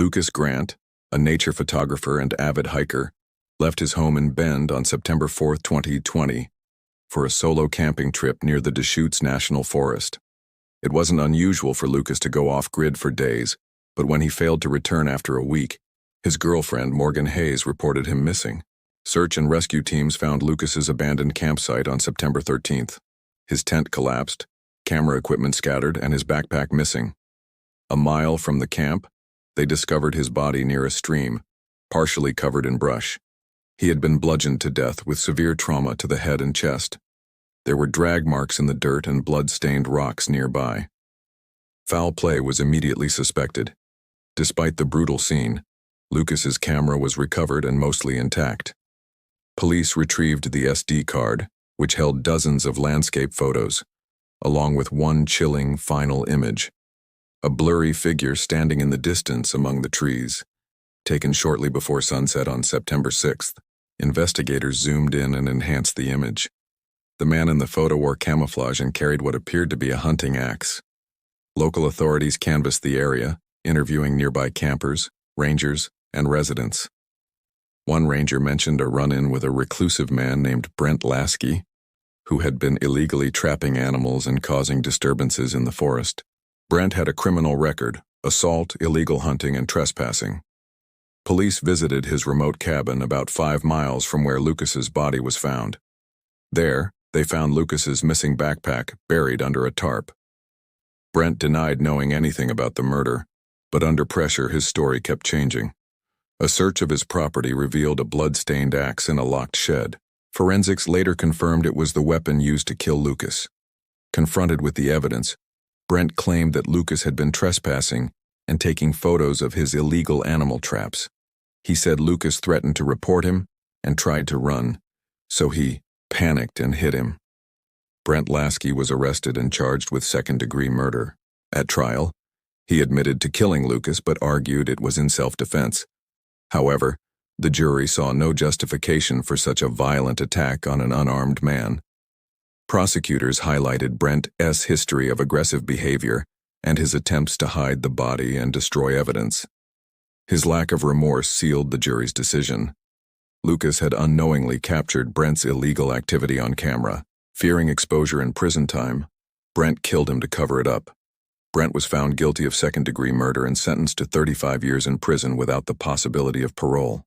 Lucas Grant, a nature photographer and avid hiker, left his home in Bend on September 4, 2020, for a solo camping trip near the Deschutes National Forest. It wasn't unusual for Lucas to go off-grid for days, but when he failed to return after a week, his girlfriend, Morgan Hayes, reported him missing. Search and rescue teams found Lucas's abandoned campsite on September 13th. His tent collapsed, camera equipment scattered, and his backpack missing. A mile from the camp, they discovered his body near a stream, partially covered in brush. He had been bludgeoned to death with severe trauma to the head and chest. There were drag marks in the dirt and blood-stained rocks nearby. Foul play was immediately suspected. Despite the brutal scene, Lucas's camera was recovered and mostly intact. Police retrieved the SD card, which held dozens of landscape photos, along with one chilling final image. A blurry figure standing in the distance among the trees. Taken shortly before sunset on September 6th, investigators zoomed in and enhanced the image. The man in the photo wore camouflage and carried what appeared to be a hunting axe. Local authorities canvassed the area, interviewing nearby campers, rangers, and residents. One ranger mentioned a run-in with a reclusive man named Brent Lasky, who had been illegally trapping animals and causing disturbances in the forest. Brent had a criminal record: assault, illegal hunting, and trespassing. Police visited his remote cabin about 5 miles from where Lucas's body was found. There, they found Lucas's missing backpack buried under a tarp. Brent denied knowing anything about the murder, but under pressure his story kept changing. A search of his property revealed a blood-stained axe in a locked shed. Forensics later confirmed it was the weapon used to kill Lucas. Confronted with the evidence, Brent claimed that Lucas had been trespassing and taking photos of his illegal animal traps. He said Lucas threatened to report him and tried to run, so he panicked and hit him. Brent Lasky was arrested and charged with second-degree murder. At trial, he admitted to killing Lucas but argued it was in self-defense. However, the jury saw no justification for such a violent attack on an unarmed man. Prosecutors highlighted Brent's history of aggressive behavior and his attempts to hide the body and destroy evidence. His lack of remorse sealed the jury's decision. Lucas had unknowingly captured Brent's illegal activity on camera. Fearing exposure in prison time, Brent killed him to cover it up. Brent was found guilty of second-degree murder and sentenced to 35 years in prison without the possibility of parole.